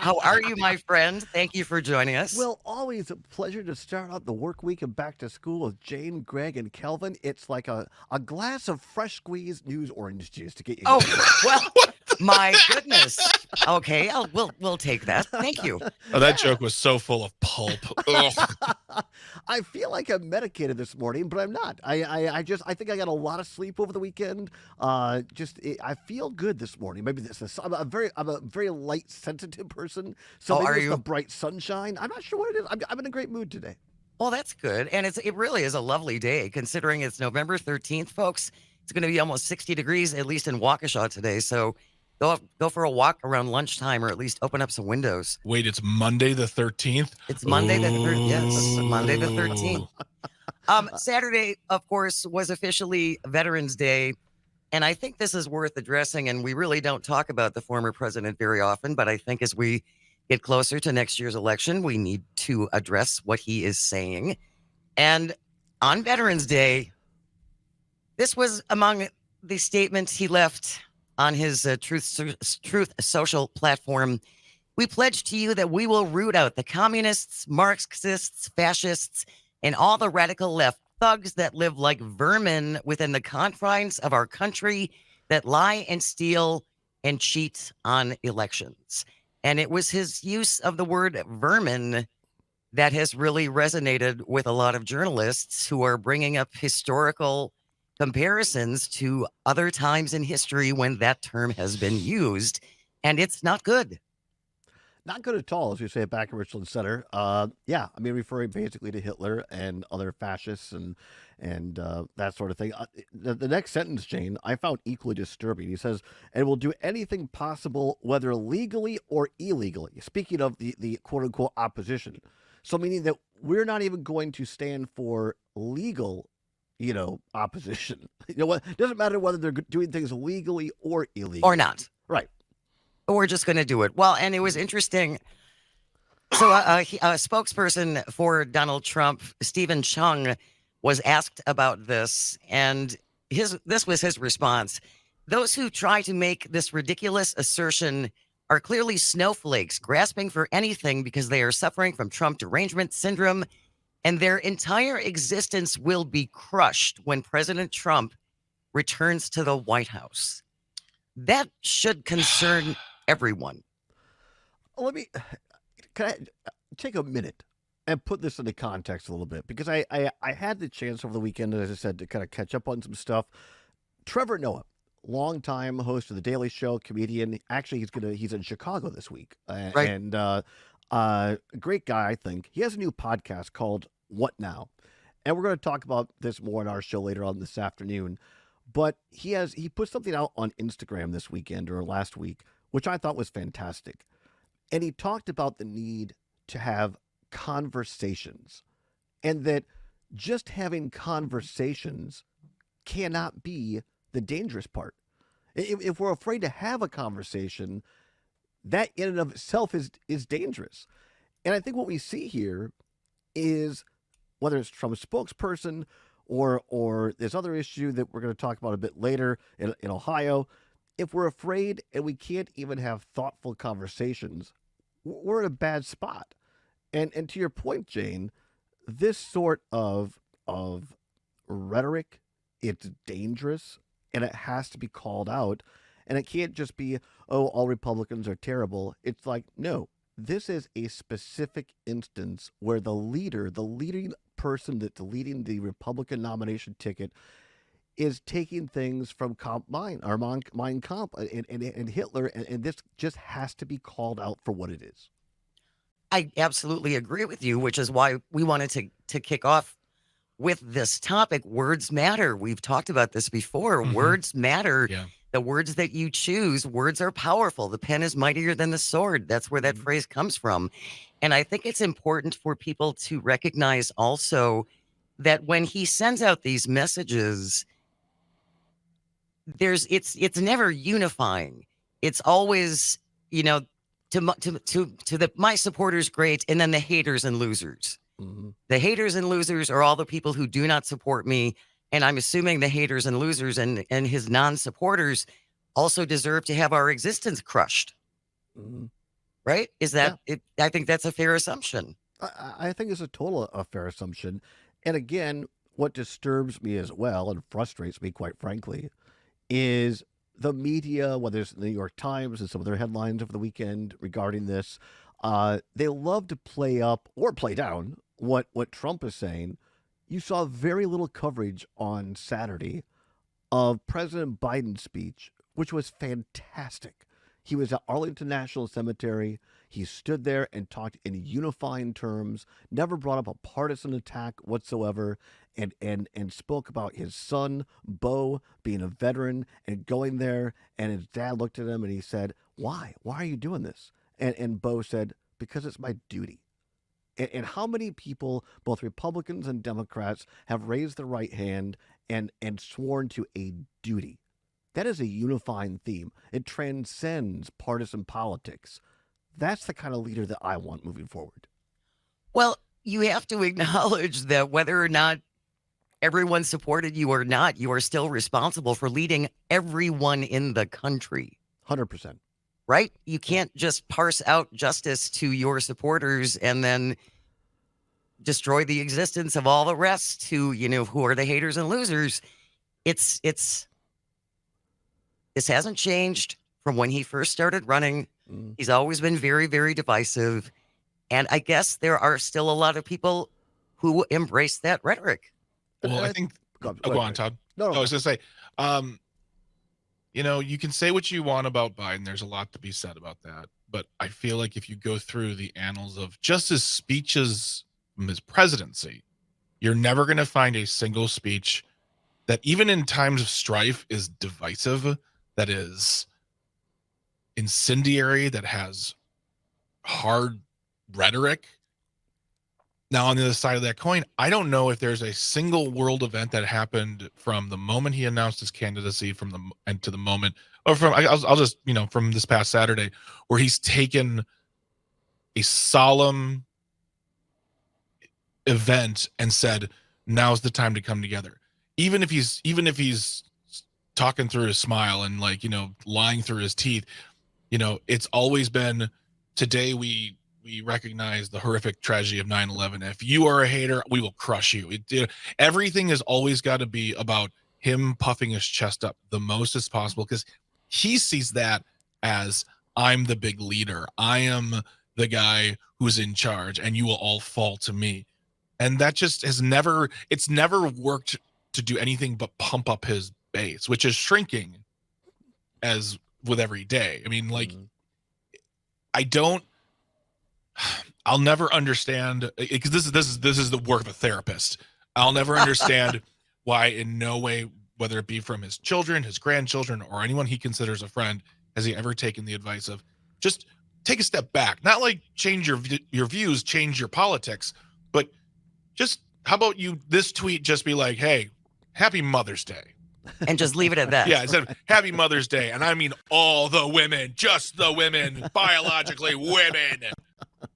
How are you, my friend? Thank you for joining us. Well, always a pleasure to start out the work week and back to school with Jane, Greg, and Kelvin. It's like a glass of fresh squeezed news orange juice to get you Oh, going. well, my goodness. Okay, we'll take that. Thank you. Oh, that Yeah. joke was so full of pulp. Ugh. I feel like I'm medicated this morning, but I'm not. I think I got a lot of sleep over the weekend. I feel good this morning. Maybe this is I'm a very light sensitive person, so Oh, maybe are it's the you? bright sunshine. I'm not sure what it is. I'm in a great mood today. Well, that's good. And it really is a lovely day considering it's November 13th, folks. It's going to be almost 60 degrees, at least in Waukesha today. So go for a walk around lunchtime or at least open up some windows. Wait, it's Monday the 13th? It's Monday the 13th. Yes, Monday the 13th. Ooh. Saturday, of course, was officially Veterans Day. And I think this is worth addressing. And we really don't talk about the former president very often. But I think as we get closer to next year's election, we need to address what he is saying. And on Veterans Day, this was among the statements he left on his Truth Social platform. We pledge to you that we will root out the communists, Marxists, fascists, and all the radical left thugs that live like vermin within the confines of our country that lie and steal and cheat on elections. And it was his use of the word vermin that has really resonated with a lot of journalists who are bringing up historical comparisons to other times in history when that term has been used. And it's not good. Not good at all, as you say back in Richland Center. Yeah, I mean, referring basically to Hitler and other fascists and that sort of thing. The next sentence, Jane, I found equally disturbing. He says, "And will do anything possible, whether legally or illegally." Speaking of the quote unquote opposition, so meaning that we're not even going to stand for legal, opposition. You know what? It doesn't matter whether they're doing things legally or illegally. Or not. Right. We're just going to do it. Well, and it was interesting. So a spokesperson for Donald Trump, Stephen Chung, was asked about this, and this was his response. Those who try to make this ridiculous assertion are clearly snowflakes grasping for anything because they are suffering from Trump derangement syndrome, and their entire existence will be crushed when President Trump returns to the White House. That should concern everyone. Can I take a minute and put this into context a little bit? Because I had the chance over the weekend, as I said, to kind of catch up on some stuff. Trevor Noah, longtime host of The Daily Show, comedian. Actually, he's in Chicago this week. Right. And a great guy, I think. He has a new podcast called What Now? And we're going to talk about this more on our show later on this afternoon. But he put something out on Instagram this weekend or last week, which I thought was fantastic. And he talked about the need to have conversations and that just having conversations cannot be the dangerous part. If we're afraid to have a conversation, that in and of itself is dangerous. And I think what we see here is, whether it's from a spokesperson or this other issue that we're going to talk about a bit later in Ohio, if we're afraid and we can't even have thoughtful conversations, we're in a bad spot. And to your point, Jane, this sort of rhetoric, it's dangerous and it has to be called out. And it can't just be, oh, all Republicans are terrible. It's like, no, this is a specific instance where the leading person that's leading the Republican nomination ticket is taking things from Mein Kampf and Hitler, and this just has to be called out for what it is. I absolutely agree with you, which is why we wanted to kick off with this topic. Words matter. We've talked about this before. Mhm. Words matter. Yeah. The words that you choose, words are powerful. The pen is mightier than the sword. That's where that phrase comes from. And I think it's important for people to recognize also that when he sends out these messages, it's never unifying. It's always, to my supporters great, and then the haters and losers. Mm-hmm. The haters and losers are all the people who do not support me, and I'm assuming the haters and losers and his non-supporters also deserve to have our existence crushed. Mm-hmm. right? Is that it? I think that's a fair assumption. I think it's a total a fair assumption. And again, what disturbs me as well and frustrates me, quite frankly, is the media, whether it's the New York Times and some of their headlines over the weekend regarding this, they love to play up or play down what Trump is saying. You saw very little coverage on Saturday of President Biden's speech, which was fantastic. He was at Arlington National Cemetery. He stood there and talked in unifying terms, never brought up a partisan attack whatsoever, and spoke about his son, Bo, being a veteran and going there. And his dad looked at him and he said, "Why? Why are you doing this?" And Bo said, "Because it's my duty." And how many people, both Republicans and Democrats, have raised their right hand and sworn to a duty? That is a unifying theme. It transcends partisan politics. That's the kind of leader that I want moving forward. Well, you have to acknowledge that whether or not everyone supported you or not, you are still responsible for leading everyone in the country. 100%. Right? You can't just parse out justice to your supporters and then destroy the existence of all the rest who are the haters and losers. This hasn't changed from when he first started running. He's always been very, very divisive. And I guess there are still a lot of people who embrace that rhetoric. Well, I think go on, Todd. No, I was gonna say, you can say what you want about Biden. There's a lot to be said about that. But I feel like if you go through the annals of just his speeches from his presidency, you're never going to find a single speech that, even in times of strife, is divisive, that is incendiary, that has hard rhetoric. Now, on the other side of that coin, I don't know if there's a single world event that happened from the moment he announced his candidacy and to the moment, or I'll just, from this past Saturday, where he's taken a solemn event and said, now's the time to come together. Even if he's talking through his smile and lying through his teeth, it's always been, today we recognize the horrific tragedy of 9/11. If you are a hater, we will crush you. Everything has always got to be about him puffing his chest up the most as possible, because he sees that as, I'm the big leader. I am the guy who's in charge, and you will all fall to me. And that just it's never worked to do anything but pump up his base, which is shrinking as with every day. I mean, I'll never understand, because this is the work of a therapist. I'll never understand why, in no way, whether it be from his children, his grandchildren, or anyone he considers a friend, has he ever taken the advice of just take a step back. Not like change your views, change your politics, but just, how about this tweet just be like, hey, happy Mother's Day. And just leave it at that. Yeah, instead of happy Mother's Day, and I mean all the women, just the women, biologically women.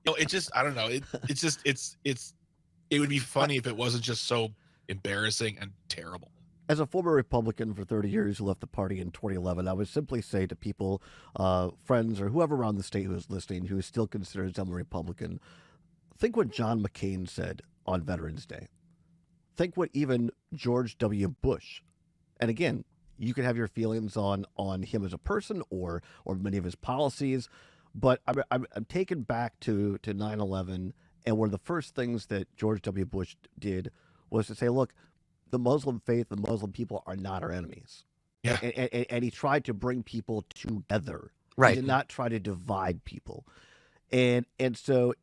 It just, I don't know. It would be funny if it wasn't just so embarrassing and terrible. As a former Republican for 30 years who left the party in 2011, I would simply say to people, friends, or whoever around the state who is listening, who still considers them a Republican, think what John McCain said on Veterans Day. Think what even George W. Bush, and again, you can have your feelings on him as a person or many of his policies, but I'm taken back to 9/11, and one of the first things that George W. Bush did was to say, look, the Muslim faith, the Muslim people are not our enemies. Yeah. And he tried to bring people together. Right. He did not try to divide people. And so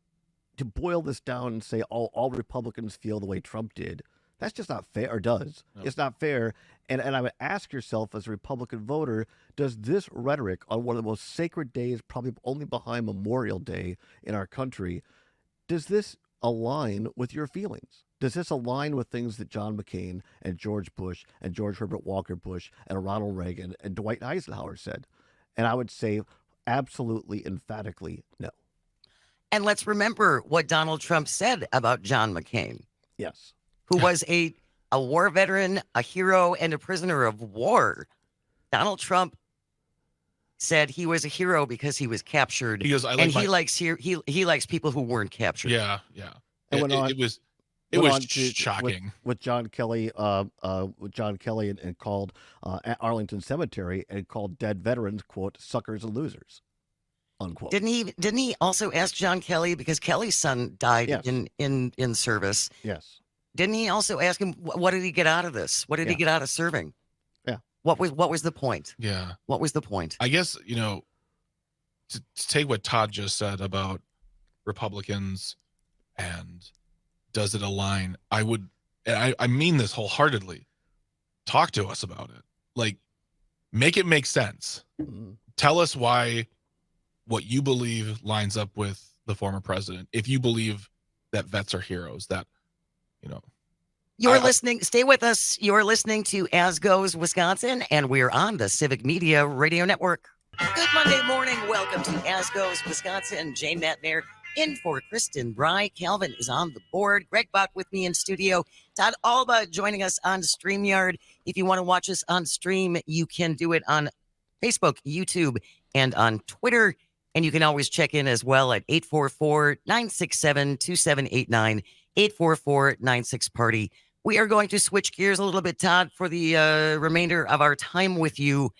to boil this down and say all Republicans feel the way Trump did, that's just not fair, or does. No. It's not fair. And I would ask yourself, as a Republican voter, does this rhetoric on one of the most sacred days, probably only behind Memorial Day in our country, does this align with your feelings? Does this align with things that John McCain and George Bush and George Herbert Walker Bush and Ronald Reagan and Dwight Eisenhower said? And I would say absolutely, emphatically, no. And let's remember what Donald Trump said about John McCain. Yes. Who was a war veteran, a hero, and a prisoner of war. Donald Trump said he was a hero because he was captured, He goes, I like and my, he likes people who weren't captured. yeah. And went on. It was went on to- shocking. with John Kelly, and called at Arlington Cemetery and called dead veterans, quote, suckers and losers, unquote. Didn't he also ask John Kelly, because Kelly's son died Yes. in service? Yes. Didn't he also ask him what did he get out of this? What did he Yeah. get out of serving? Yeah. What was the point? Yeah. What was the point? I guess, to take what Todd just said about Republicans and does it align, I would, and I mean this wholeheartedly, talk to us about it. Like, make it make sense. Mhm. Tell us why what you believe lines up with the former president. If you believe that vets are heroes, that, You're listening. Stay with us. You're listening to As Goes Wisconsin, and we're on the Civic Media Radio Network. Good Monday morning. Welcome to As Goes Wisconsin. Jane Matner in for Kristen Bry. Calvin is on the board. Greg Bach with me in studio. Todd Allbaugh joining us on StreamYard. If you want to watch us on stream, you can do it on Facebook, YouTube, and on Twitter. And you can always check in as well at 844-967-2789, 844-96-PARTY. We are going to switch gears a little bit, Todd, for the remainder of our time with you.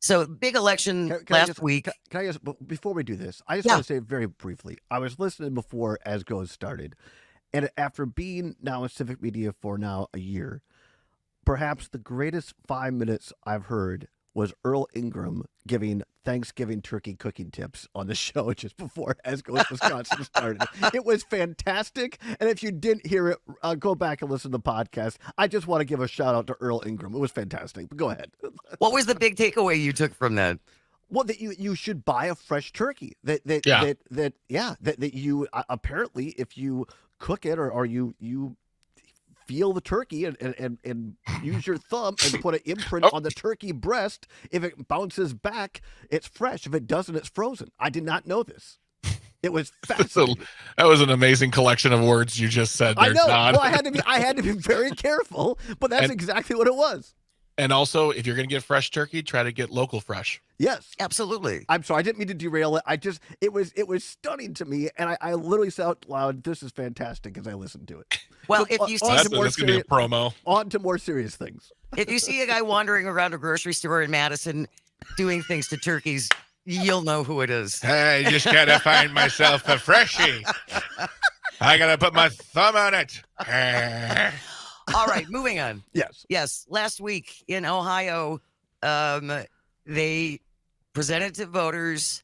So, big election last week. Can I just, before we do this, I just Yeah. want to say very briefly, I was listening before As Goes started, and after being now in Civic Media for now a year, perhaps the greatest 5 minutes I've heard was Earl Ingram giving Thanksgiving turkey cooking tips on the show just before As Goes Wisconsin started. It was fantastic. And if you didn't hear it, go back and listen to the podcast. I just want to give a shout out to Earl Ingram. It was fantastic. But go ahead. What was the big takeaway you took from that? Well, that you should buy a fresh turkey. That you apparently, if you cook it or you feel the turkey and use your thumb and put an imprint on the turkey breast, if it bounces back, it's fresh. If it doesn't, it's frozen. I did not know this. It was fascinating. That was an amazing collection of words you just said there, I know. Todd. Well, I had to be very careful, but that's exactly what it was. And also, if you're going to get fresh turkey, try to get local fresh. Yes, absolutely. I'm sorry, I didn't mean to derail it. It was stunning to me, and I literally said out loud, "This is fantastic," as I listened to it. Well, if you see that's going to be a promo. On to more serious things. If you see a guy wandering around a grocery store in Madison doing things to turkeys, you'll know who it is. I just gotta find myself a freshie. I gotta put my thumb on it. All right, moving on. Yes. Last week in Ohio, they presented to voters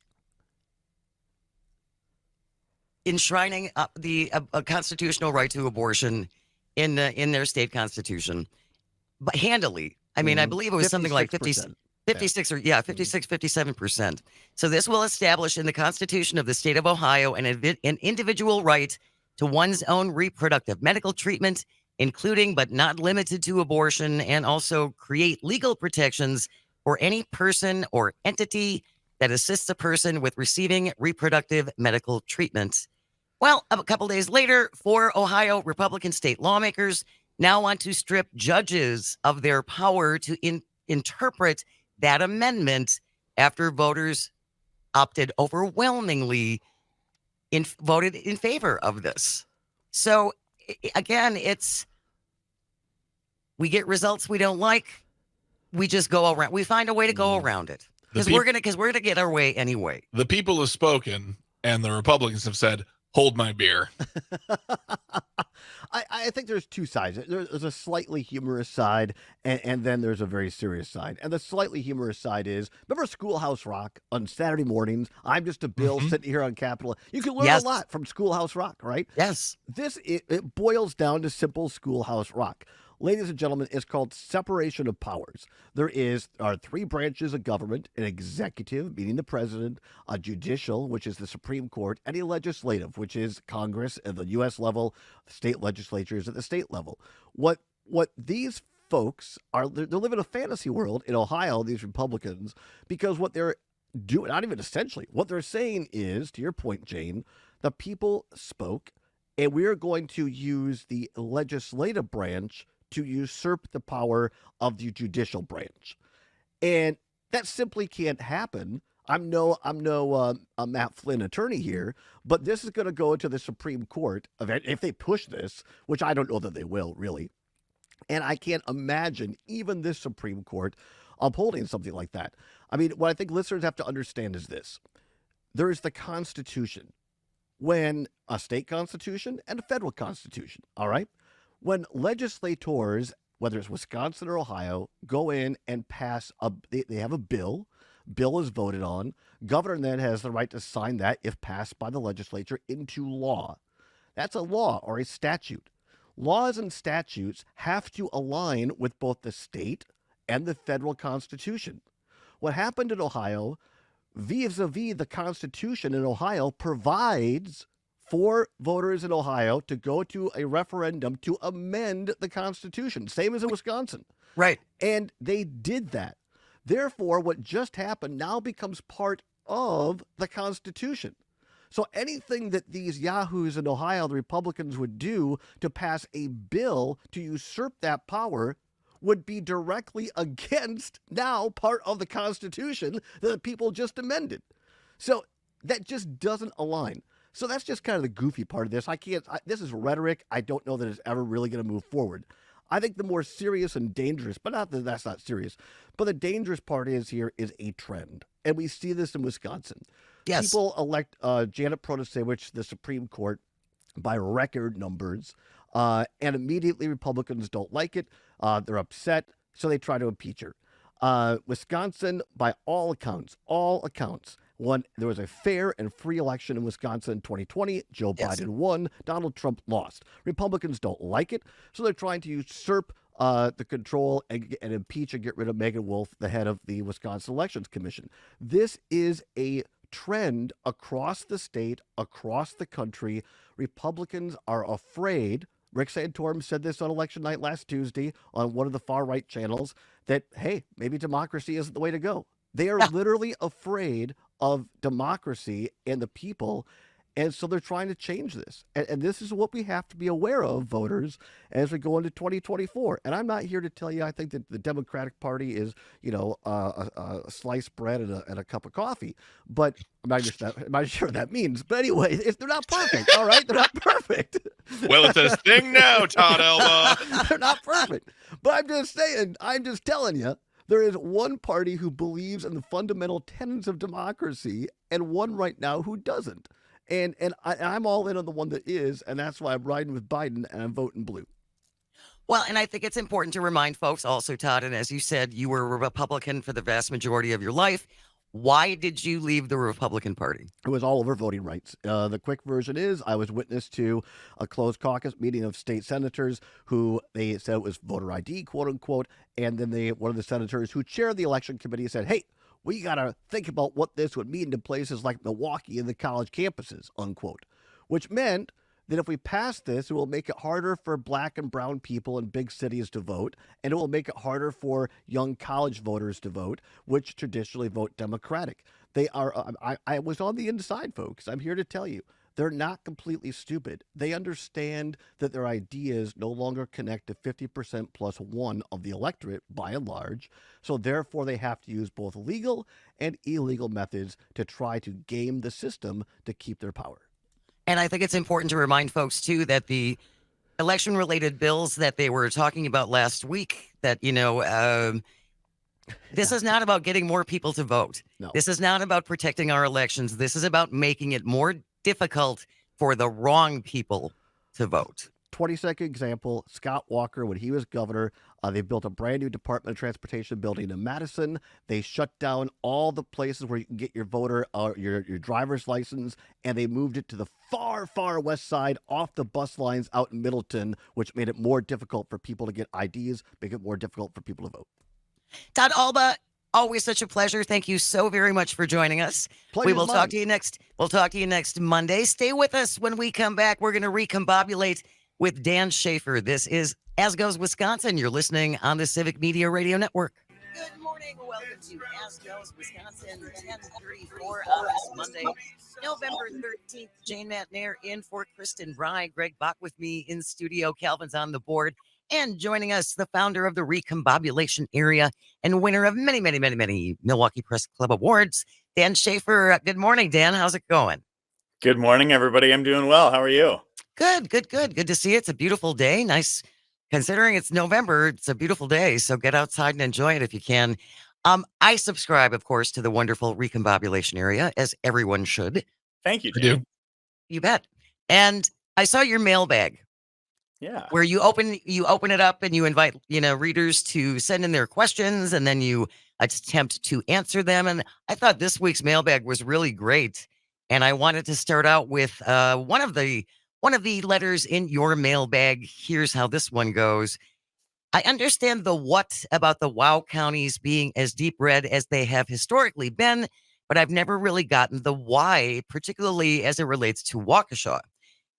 enshrining a constitutional right to abortion in their state constitution, but handily. I mean, I believe it was something like 56 or 57%. So this will establish in the Constitution of the state of Ohio an individual right to one's own reproductive medical treatment, including but not limited to abortion, and also create legal protections for any person or entity that assists a person with receiving reproductive medical treatment. Well, a couple days later, 4 Ohio Republican state lawmakers now want to strip judges of their power to interpret that amendment after voters opted overwhelmingly voted in favor of this. So again, we get results we don't like. We just go around. We find a way to go around it because we're gonna get our way anyway. The people have spoken, and the Republicans have said, "Hold my beer." I think there's two sides. There's a slightly humorous side, and then there's a very serious side. And the slightly humorous side is, remember Schoolhouse Rock on Saturday mornings? I'm just a Bill sitting here on Capitol. You can learn a lot from Schoolhouse Rock, right? Yes. It boils down to simple Schoolhouse Rock. Ladies and gentlemen, it's called separation of powers. There are 3 branches of government: an executive, meaning the president, a judicial, which is the Supreme Court, and a legislative, which is Congress at the U.S. level, state legislatures at the state level. What these folks are, they're living a fantasy world in Ohio, these Republicans, because what they're doing, not even essentially, what they're saying is, to your point, Jane, the people spoke, and we are going to use the legislative branch to usurp the power of the judicial branch. And that simply can't happen I'm no Matt Flynn attorney here, but this is going to go to the Supreme Court if they push this, which I don't know that they will really. And I can't imagine even this Supreme Court upholding something like that. I mean, what I think listeners have to understand is this: there is the Constitution, when a state constitution and a federal constitution. All right, when legislators, whether it's Wisconsin or Ohio, go in and pass they have a bill. Bill is voted on. Governor then has the right to sign that if passed by the legislature into law. That's a law or a statute. Laws and statutes have to align with both the state and the federal constitution. What happened in Ohio, vis-a-vis the Constitution in Ohio, provides for voters in Ohio to go to a referendum to amend the Constitution, same as in Wisconsin. Right. And they did that. Therefore, what just happened now becomes part of the Constitution. So anything that these yahoos in Ohio, the Republicans, would do to pass a bill to usurp that power would be directly against now part of the Constitution that the people just amended. So that just doesn't align. So that's just kind of the goofy part of this. This is rhetoric. I don't know that it's ever really going to move forward. I think the more serious and dangerous, but not that that's not serious, but the dangerous part is a trend. And we see this in Wisconsin. Yes. People elect Janet Protasewicz to the Supreme Court by record numbers, and immediately Republicans don't like it. They're upset, so they try to impeach her. Wisconsin, by all accounts, there was a fair and free election in Wisconsin in 2020. Joe Biden won. Donald Trump lost. Republicans don't like it, so they're trying to usurp the control and impeach and get rid of Megan Wolf, the head of the Wisconsin Elections Commission. This is a trend across the state, across the country. Republicans are afraid. Rick Santorum said this on election night last Tuesday on one of the far-right channels that, hey, maybe democracy isn't the way to go. They are literally afraid of democracy and the people, and so they're trying to change this. And this is what we have to be aware of, voters, as we go into 2024. And I'm not here to tell you I think that the Democratic Party is, a sliced bread and a cup of coffee. But I'm not sure what that means. But anyway, they're not perfect, all right? They're not perfect. Well, it's a thing now, Todd Allbaugh. They're not perfect. But I'm just telling you, there is one party who believes in the fundamental tenets of democracy and one right now who doesn't. And I'm all in on the one that is, and that's why I'm riding with Biden and I'm voting blue. Well, and I think it's important to remind folks also, Todd, and as you said, you were a Republican for the vast majority of your life. Why did you leave the Republican Party? It was all over voting rights. The quick version is I was witness to a closed caucus meeting of state senators who they said it was voter ID, quote unquote. And then one of the senators who chaired the election committee said, hey, we got to think about what this would mean to places like Milwaukee and the college campuses, unquote, which meant that if we pass this, it will make it harder for black and brown people in big cities to vote, and it will make it harder for young college voters to vote, which traditionally vote Democratic. I was on the inside, folks. I'm here to tell you. They're not completely stupid. They understand that their ideas no longer connect to 50% plus one of the electorate by and large. So therefore, they have to use both legal and illegal methods to try to game the system to keep their power. And I think it's important to remind folks, too, that the election-related bills that they were talking about last week, that, this is not about getting more people to vote. No. This is not about protecting our elections. This is about making it more difficult for the wrong people to vote. 22nd example, Scott Walker, when he was governor, they built a brand new Department of Transportation building in Madison. They shut down all the places where you can get your voter, your driver's license, and they moved it to the far, far west side off the bus lines out in Middleton, which made it more difficult for people to get IDs, make it more difficult for people to vote. Todd Allbaugh, always such a pleasure. Thank you so very much for joining us. Pleasure's We will mine. talk to you next. We'll talk to you next Monday. Stay with us. When we come back, we're going to recombobulate with Dan Shafer. This is As Goes Wisconsin. You're listening on the Civic Media Radio Network. Good morning. Welcome to As Goes Wisconsin, 10:34 on this Monday, November 13th. Jane Matnair in for Kristen Bry. Greg Bach with me in studio. Calvin's on the board. And joining us, the founder of the Recombobulation Area and winner of many, many, many, many Milwaukee Press Club awards, Dan Shafer. Good morning, Dan. How's it going? Good morning, everybody. I'm doing well. How are you? Good, good, good. Good to see you. It's a beautiful day. Nice, considering it's November. It's a beautiful day, so get outside and enjoy it if you can. I subscribe, of course, to the wonderful Recombobulation Area, as everyone should. Thank you, I Dan. do. You bet. And I saw your mailbag Yeah. where you open it up and you invite readers to send in their questions, and then you attempt to answer them. And I thought this week's mailbag was really great, and I wanted to start out with one of the letters in your mailbag. Here's how this one goes. I understand the what about the WoW counties being as deep red as they have historically been, but I've never really gotten the why, particularly as it relates to Waukesha.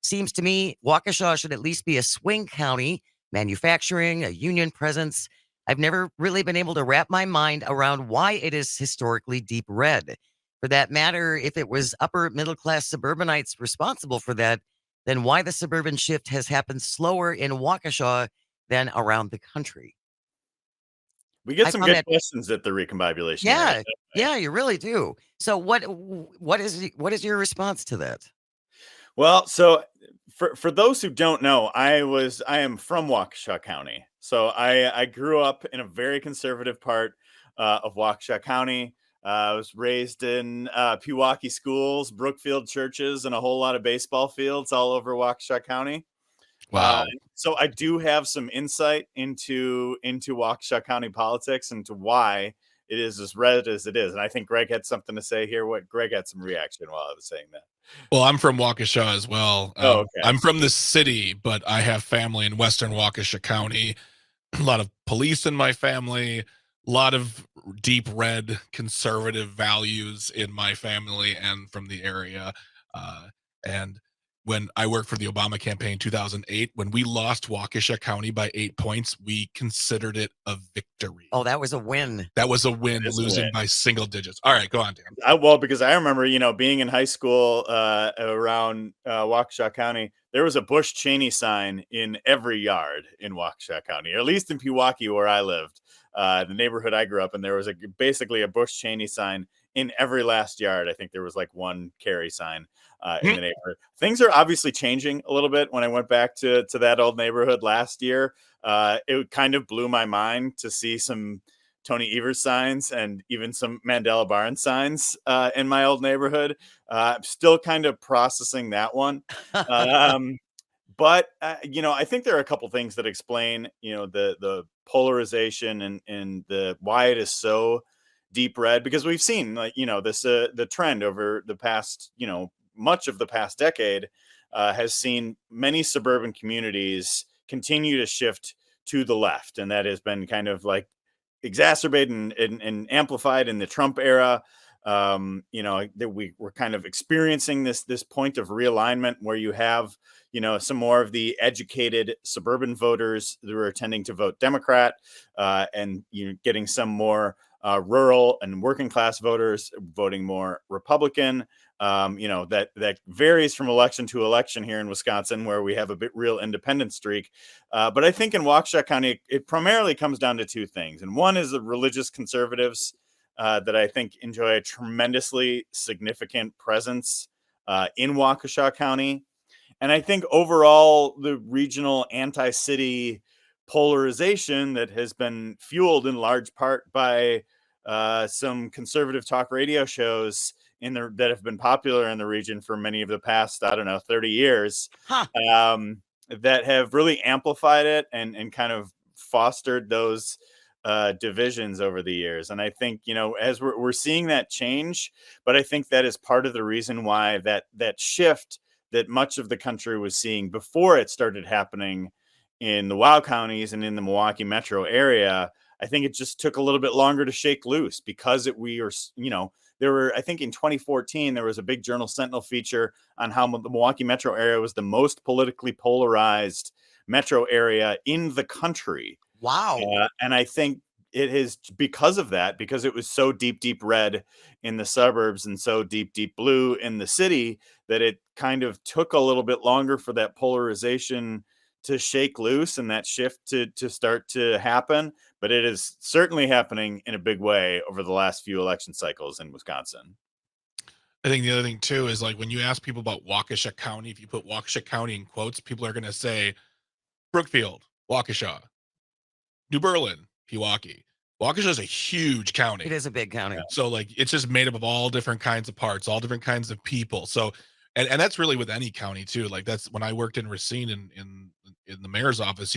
Seems to me Waukesha should at least be a swing county, manufacturing, a union presence. I've never really been able to wrap my mind around why it is historically deep red. For that matter, if it was upper middle class suburbanites responsible for that, then why the suburban shift has happened slower in Waukesha than around the country. We get I some found good that, questions at the recombobulation area. yeah, yeah, you really do. So what is your response to that? Well, so for those who don't know, I am from Waukesha County. So I grew up in a very conservative part of Waukesha County. I was raised in Pewaukee schools, Brookfield churches, and a whole lot of baseball fields all over Waukesha County. Wow. So I do have some insight into Waukesha County politics and to why it is as red as it is. And I think Greg had something to say here. What Greg had some reaction while I was saying that. Well, I'm from Waukesha as well. Oh, okay. I'm from the city, but I have family in Western Waukesha County. A lot of police in my family, a lot of deep red conservative values in my family and from the area. And when I worked for the Obama campaign in 2008, when we lost Waukesha County by 8 points, we considered it a victory. Oh, that was a win. That was a win, That is a losing win. by single digits. All right, go on, Dan. Well, because I remember, being in high school around Waukesha County, there was a Bush Cheney sign in every yard in Waukesha County, or at least in Pewaukee where I lived, the neighborhood I grew up in. There was basically a Bush Cheney sign in every last yard. I think there was like one Kerry sign in the neighborhood. Things are obviously changing a little bit. When I went back to that old neighborhood last year, it kind of blew my mind to see some Tony Evers signs and even some Mandela Barnes signs in my old neighborhood. I'm still kind of processing that one. But I think there are a couple things that explain, the polarization and the why it is so deep red, because we've seen this the trend over the past, much of the past decade has seen many suburban communities continue to shift to the left, and that has been kind of like exacerbated and amplified in the Trump era. That we're kind of experiencing this point of realignment where you have, some more of the educated suburban voters who are tending to vote Democrat, and getting some more rural and working class voters voting more Republican. That varies from election to election here in Wisconsin, where we have a bit real independent streak. But I think in Waukesha County, it primarily comes down to two things. And one is the religious conservatives that I think enjoy a tremendously significant presence in Waukesha County. And I think overall, the regional anti-city polarization that has been fueled in large part by some conservative talk radio shows that have been popular in the region for many of the past, 30 years, Huh. that have really amplified it and kind of fostered those divisions over the years. And I think, as we're seeing that change, but I think that is part of the reason why that shift that much of the country was seeing before it started happening in the WoW counties and in the Milwaukee metro area. I think it just took a little bit longer to shake loose because there were, I think in 2014, there was a big Journal Sentinel feature on how the Milwaukee metro area was the most politically polarized metro area in the country. Wow. And I think it is because of that, because it was so deep, deep red in the suburbs and so deep, deep blue in the city, that it kind of took a little bit longer for that polarization to shake loose and that shift to start to happen. But it is certainly happening in a big way over the last few election cycles in Wisconsin. I think the other thing too is like when you ask people about Waukesha County, if you put Waukesha County in quotes, people are going to say Brookfield, Waukesha, New Berlin, Pewaukee. Waukesha is a huge county. It is a big county. So like it's just made up of all different kinds of parts, all different kinds of people. So and that's really with any county too. Like that's when I worked in Racine in the mayor's office,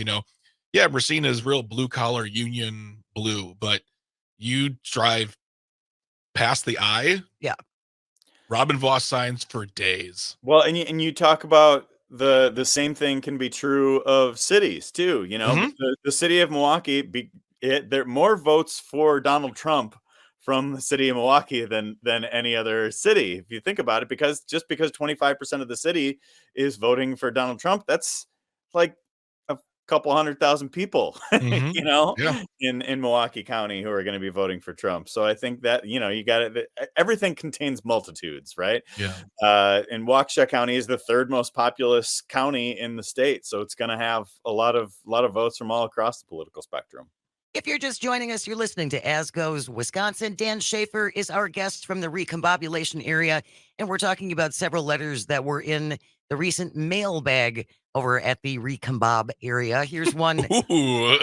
yeah, Racine is real blue collar union blue, but you drive past the eye. Yeah. Robin Voss signs for days. Well, and you talk about the same thing can be true of cities too. Mhm. The city of Milwaukee, there are more votes for Donald Trump from the city of Milwaukee than any other city, if you think about it. Because just because 25% of the city is voting for Donald Trump, that's like a couple 100,000 people, Mhm. Yeah. in Milwaukee County who are going to be voting for Trump. So I think that you got it. Everything contains multitudes, right? Yeah. And Waukesha County is the third most populous county in the state, so it's going to have a lot of votes from all across the political spectrum. If you're just joining us, you're listening to As Goes Wisconsin. Dan Shafer is our guest from the Recombobulation Area, and we're talking about several letters that were in the recent mailbag over at the Recombob area. Here's one. Ooh.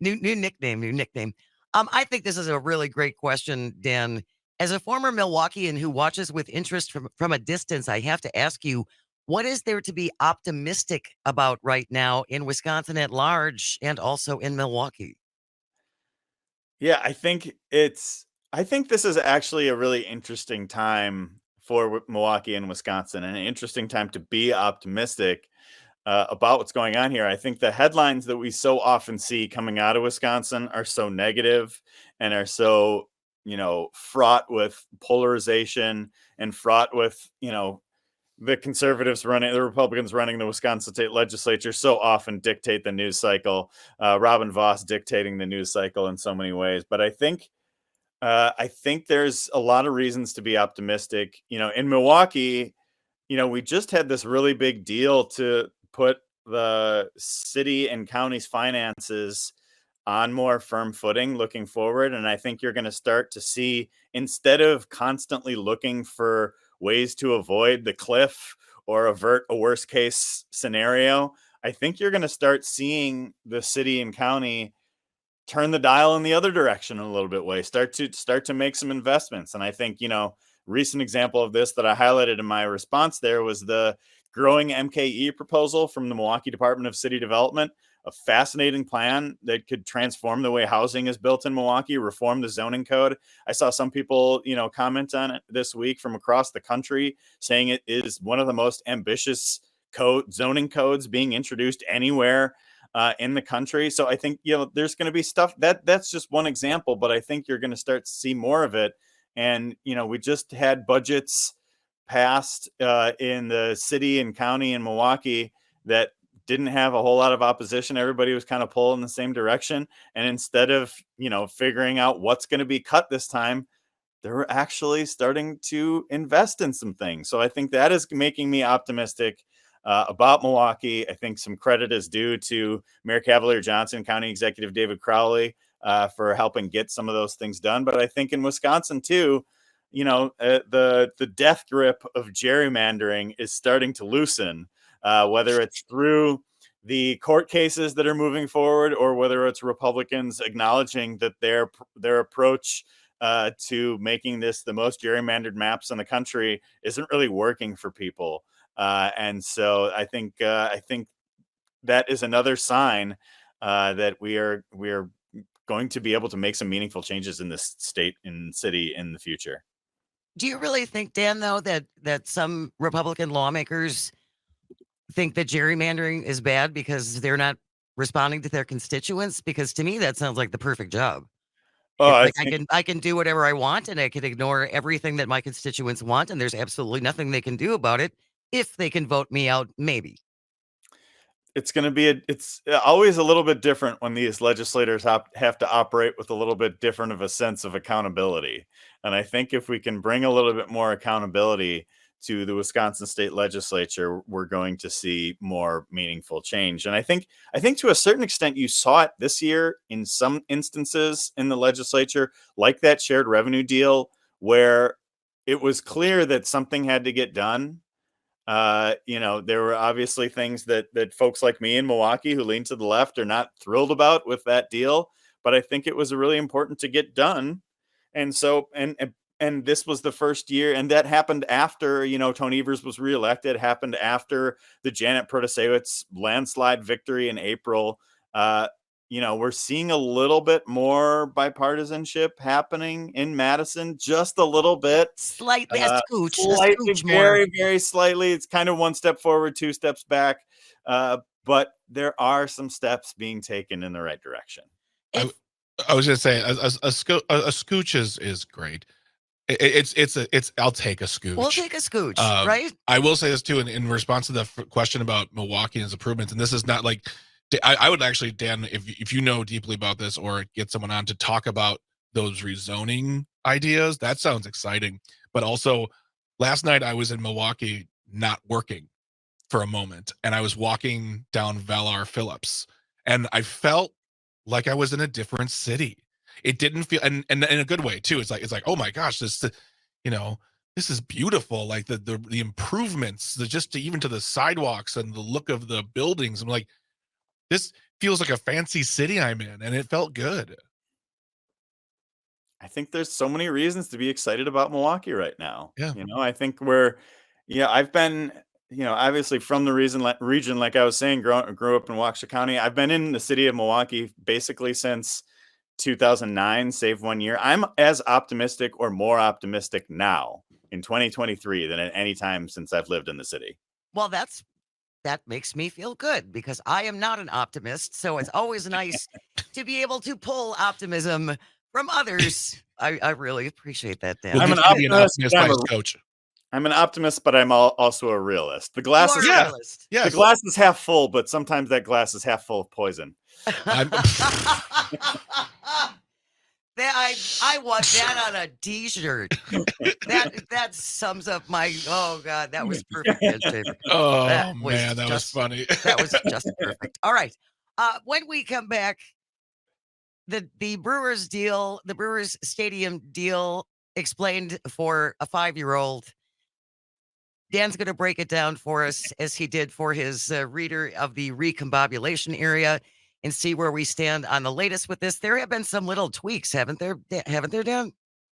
New nickname. I think this is a really great question, Dan. As a former Milwaukeean who watches with interest from a distance, I have to ask you, what is there to be optimistic about right now in Wisconsin at large and also in Milwaukee? Yeah, I think this is actually a really interesting time for Milwaukee and Wisconsin, and an interesting time to be optimistic about what's going on here. I think the headlines that we so often see coming out of Wisconsin are so negative and are so, fraught with polarization and fraught with, the Republicans running the Wisconsin state legislature so often dictate the news cycle. Robin Voss dictating the news cycle in so many ways. But I think there's a lot of reasons to be optimistic. In Milwaukee, we just had this really big deal to put the city and county's finances on more firm footing looking forward. And I think you're going to start to see, instead of constantly looking for ways to avoid the cliff or avert a worst case scenario, I think you're going to start seeing the city and county turn the dial in the other direction a little bit way, start to make some investments. And I think, recent example of this that I highlighted in my response there was the growing MKE proposal from the Milwaukee Department of City Development, a fascinating plan that could transform the way housing is built in Milwaukee, reform the zoning code. I saw some people, comment on it this week from across the country saying it is one of the most ambitious zoning codes being introduced anywhere in the country. So I think, there's going to be stuff that's just one example, but I think you're going to start to see more of it. And, we just had budgets passed in the city and county in Milwaukee that didn't have a whole lot of opposition. Everybody was kind of pulling the same direction. And instead of, figuring out what's going to be cut this time, they're actually starting to invest in some things. So I think that is making me optimistic about Milwaukee. I think some credit is due to Mayor Cavalier Johnson, County Executive David Crowley, for helping get some of those things done. But I think in Wisconsin too, the death grip of gerrymandering is starting to loosen, whether it's through the court cases that are moving forward or whether it's Republicans acknowledging that their approach to making this the most gerrymandered maps in the country isn't really working for people. And so I think that is another sign that we are going to be able to make some meaningful changes in this state and city in the future. Do you really think, Dan, though, that some Republican lawmakers think that gerrymandering is bad because they're not responding to their constituents? Because to me, that sounds like the perfect job. Oh, It's I like think I can do whatever I want and I can ignore everything that my constituents want, and there's absolutely nothing they can do about it if they can vote me out, maybe. it's going to be it's always a little bit different when these legislators have to operate with a little bit different of a sense of accountability. And I think if we can bring a little bit more accountability to the Wisconsin state legislature, we're going to see more meaningful change. And I think to a certain extent you saw it this year in some instances in the legislature, like that shared revenue deal, where it was clear that something had to get done. There were obviously things that folks like me in Milwaukee who lean to the left are not thrilled about with that deal, but I think it was really important to get done. And so, and this was the first year, and that happened after, Tony Evers was reelected, happened after the Janet Protasewicz landslide victory in April. We're seeing a little bit more bipartisanship happening in Madison, just a little bit. Slightly, a Slightly, scooch more. very, very slightly. It's kind of one step forward, two steps back. But there are some steps being taken in the right direction. I was going to say a scooch is great. It's I'll take a scooch. We'll take a scooch, right? I will say this too, in response to the question about Milwaukee and its improvements, and this is not like, I would actually, Dan, if you know deeply about this, or get someone on to talk about those rezoning ideas, that sounds exciting. But also, last night I was in Milwaukee not working for a moment, and I was walking down Valar Phillips, and I felt like I was in a different city. It didn't feel, and in a good way too. It's like, oh my gosh, this is beautiful. Like the improvements, even to the sidewalks and the look of the buildings. I'm like, this feels like a fancy city I'm in, and it felt good. I think there's so many reasons to be excited about Milwaukee right now. Yeah. I think I've been, obviously from the region, like I was saying, grew up in Waukesha County. I've been in the city of Milwaukee basically since 2009, save 1 year. I'm as optimistic or more optimistic now in 2023 than at any time since I've lived in the city. Well, that makes me feel good, because I am not an optimist. So it's always nice to be able to pull optimism from others. I really appreciate that, Dan. I'm an optimist, coach. I'm an optimist, but I'm also a realist. The glass is the glass is half full, but sometimes that glass is half full of poison. I want that on a t-shirt. That sums up my, oh God, that was perfect. Oh that was funny. That was just perfect. All right. When we come back, the Brewers deal, the Brewers Stadium deal explained for a 5-year-old. Dan's going to break it down for us, as he did for his reader of the Recombobulation Area, and see where we stand on the latest with this. There have been some little tweaks, haven't there, Dan?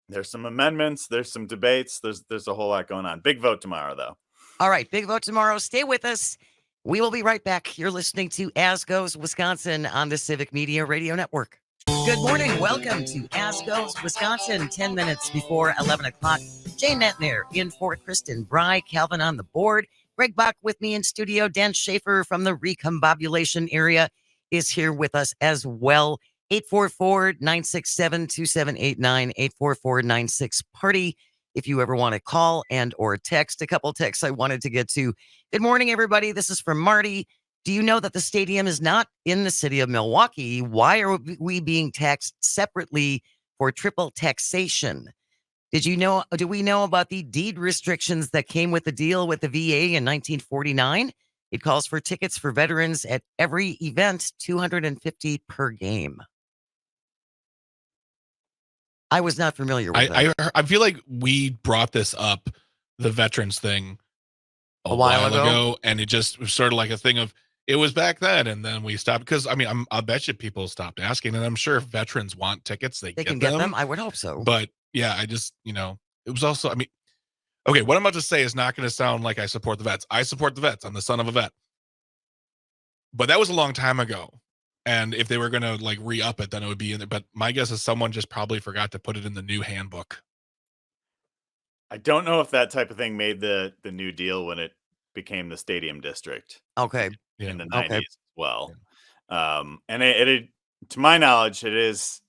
There's some amendments. There's some debates. There's a whole lot going on. Big vote tomorrow, though. All right, big vote tomorrow. Stay with us. We will be right back. You're listening to As Goes Wisconsin on the Civic Media Radio Network. Good morning. Welcome to As Goes Wisconsin, 10 minutes before 11 o'clock. Jane Netner in for Kristen Bry, Calvin on the board. Greg Bach with me in studio. Dan Shafer from the Recombobulation Area is here with us as well. 844-967-2789, 844-96-PARTY. If you ever want to call and or text. A couple texts I wanted to get to. Good morning, everybody. This is from Marty. Do you know that the stadium is not in the city of Milwaukee? Why are we being taxed separately for triple taxation? Do we know about the deed restrictions that came with the deal with the VA in 1949? It calls for tickets for veterans at every event, $250 per game. I was not familiar with that. I feel like we brought this up, the veterans thing, a while ago, and it just was sort of like a thing of, it was back then, and then we stopped, because I bet you people stopped asking, and I'm sure if veterans want tickets, they can get them. I would hope so. But yeah, I just, it was also, okay, what I'm about to say is not going to sound like I support the vets. I support the vets. I'm the son of a vet. But that was a long time ago. And if they were going to re-up it, then it would be in there. But my guess is someone just probably forgot to put it in the new handbook. I don't know if that type of thing made the new deal when it became the stadium district. Okay. In the 90s as well. Yeah. And it, to my knowledge, it's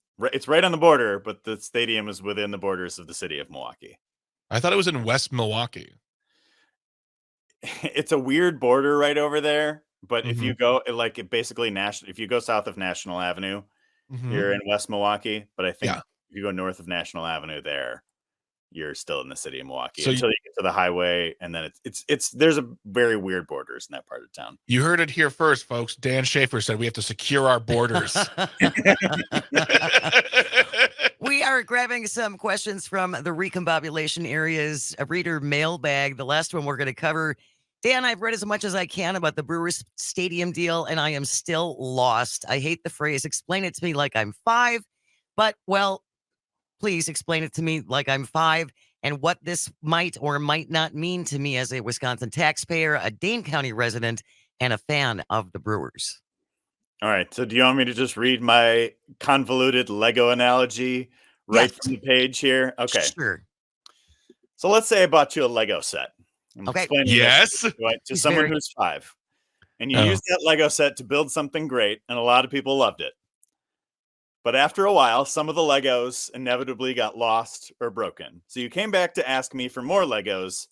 right on the border, but the stadium is within the borders of the city of Milwaukee. I thought it was in West Milwaukee. It's a weird border right over there. But if you go if you go south of National Avenue, you're in West Milwaukee. But I think if you go north of National Avenue there, you're still in the city of Milwaukee until you get to the highway. And then there's a very weird borders in that part of town. You heard it here first, folks. Dan Shafer said we have to secure our borders. We are grabbing some questions from the Recombobulation Area's reader mailbag. The last one we're going to cover. Dan, I've read as much as I can about the Brewers Stadium deal, and I am still lost. I hate the phrase, explain it to me like I'm 5, but, well, please explain it to me like I'm 5 and what this might or might not mean to me as a Wisconsin taxpayer, a Dane County resident, and a fan of the Brewers. All right. So do you want me to just read my convoluted Lego analogy right Yes. from the page here? Okay. Sure. So let's say I bought you a Lego set. I'm Okay. explaining Yes. this to He's someone very- who's 5. And you Oh. used that Lego set to build something great, and a lot of people loved it. But after a while, some of the Legos inevitably got lost or broken. So you came back to ask me for more Legos.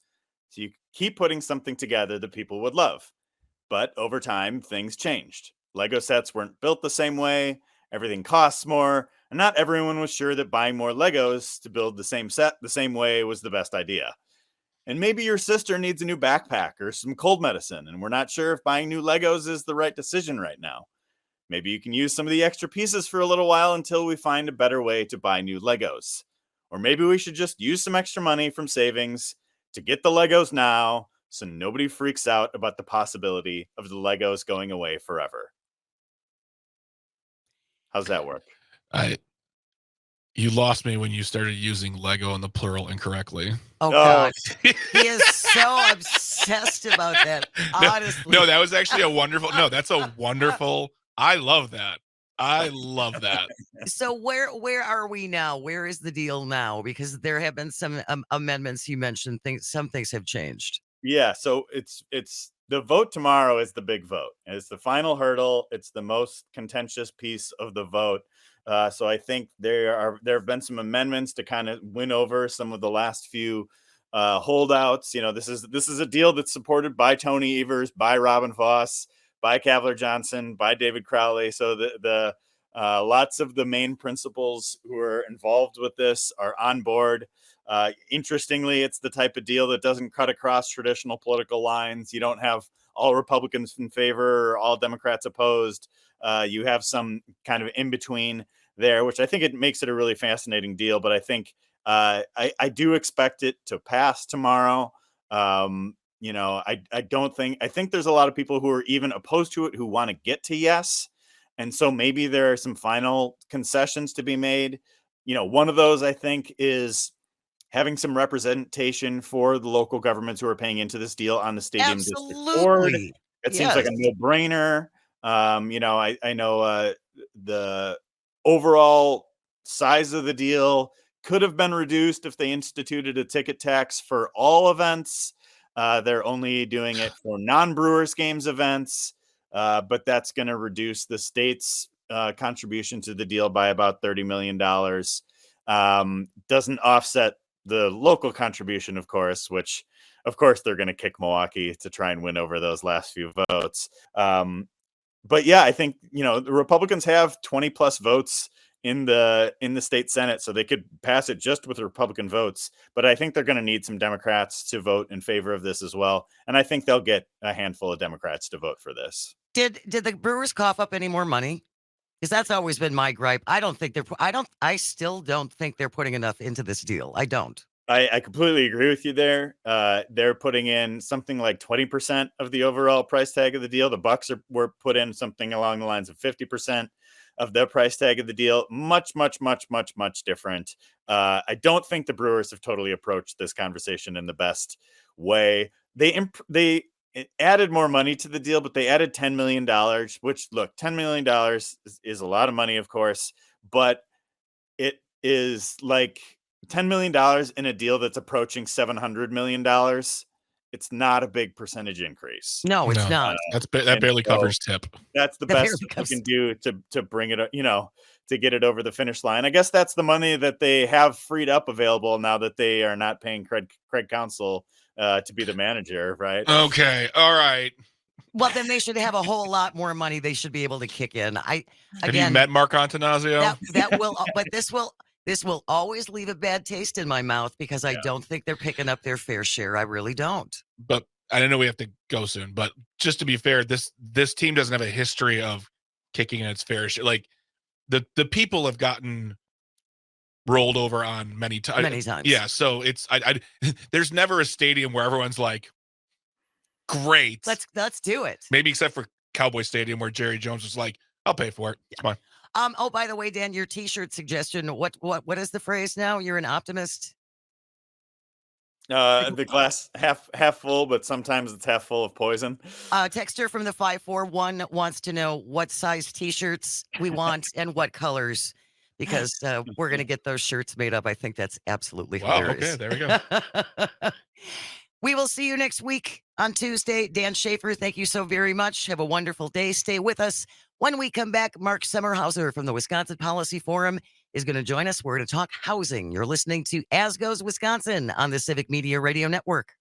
So you keep putting something together that people would love. But over time, things changed. Lego sets weren't built the same way, everything costs more, and not everyone was sure that buying more Legos to build the same set the same way was the best idea. And maybe your sister needs a new backpack or some cold medicine, and we're not sure if buying new Legos is the right decision right now. Maybe you can use some of the extra pieces for a little while until we find a better way to buy new Legos. Or maybe we should just use some extra money from savings to get the Legos now so nobody freaks out about the possibility of the Legos going away forever. How's that work? You lost me when you started using Lego in the plural incorrectly. Oh, God. He is so obsessed about that. Honestly. No, that was actually a wonderful. No, that's a wonderful. I love that. I love that. So where are we now? Where is the deal now? Because there have been some amendments you mentioned. Some things have changed. Yeah, so it's the vote tomorrow is the big vote. It's the final hurdle. It's the most contentious piece of the vote. So I think there have been some amendments to kind of win over some of the last few holdouts. You know, this is a deal that's supported by Tony Evers, by Robin Voss, by Cavler Johnson, by David Crowley. So the lots of the main principals who are involved with this are on board. Interestingly, it's the type of deal that doesn't cut across traditional political lines. You don't have all Republicans in favor or all Democrats opposed. You have some kind of in between there, which I think it makes it a really fascinating deal. But I think I do expect it to pass tomorrow. You know, I think there's a lot of people who are even opposed to it who want to get to yes. And so maybe there are some final concessions to be made. You know, one of those I think is having some representation for the local governments who are paying into this deal on the stadium district board. It seems like a no-brainer. You know, I know the overall size of the deal could have been reduced if they instituted a ticket tax for all events. They're only doing it for non-Brewers games events, but that's going to reduce the state's contribution to the deal by about $30 million. Doesn't offset the local contribution, of course, which, of course, they're going to kick Milwaukee to try and win over those last few votes. But yeah, I think, you know, the Republicans have 20 plus votes in the state Senate, so they could pass it just with Republican votes. But I think they're going to need some Democrats to vote in favor of this as well. And I think they'll get a handful of Democrats to vote for this. Did the Brewers cough up any more money? Because that's always been my gripe. I still don't think they're putting enough into this deal. I don't. I completely agree with you there. They're putting in something like 20% of the overall price tag of the deal. The Bucks were put in something along the lines of 50% of the price tag of the deal. Much, much, much, much, much different. I don't think the Brewers have totally approached this conversation in the best way. They added more money to the deal, but they added $10 million, which, look, $10 million is a lot of money, of course, but it is like $10 million in a deal that's approaching $700 million. It's not a big percentage increase. No, it's not. That barely covers tip. That's the best you can do to bring it, you know, to get it over the finish line. I guess that's the money that they have freed up available now that they are not paying Craig Counsell to be the manager, right? Okay, all right. Well, then they should have a whole lot more money. They should be able to kick in. Have you met Mark Antanasio? That will, but this will always leave a bad taste in my mouth because I don't think they're picking up their fair share. I really don't. But I know we have to go soon. But just to be fair, this team doesn't have a history of kicking in its fair share. Like the people have gotten rolled over on many times. Many times. Yeah, so it's I there's never a stadium where everyone's like, great. Let's do it. Maybe except for Cowboy Stadium where Jerry Jones was like, I'll pay for it. It's fine. Oh, by the way, Dan, your T-shirt suggestion. What is the phrase now? You're an optimist. The glass half full, but sometimes it's half full of poison. Texter from the 541 wants to know what size T-shirts we want and what colors, because we're going to get those shirts made up. I think that's absolutely hilarious. Okay, there we go. We will see you next week on Tuesday. Dan Shafer, thank you so very much. Have a wonderful day. Stay with us. When we come back, Mark Sommerhauser from the Wisconsin Policy Forum is going to join us. We're going to talk housing. You're listening to As Goes Wisconsin on the Civic Media Radio Network.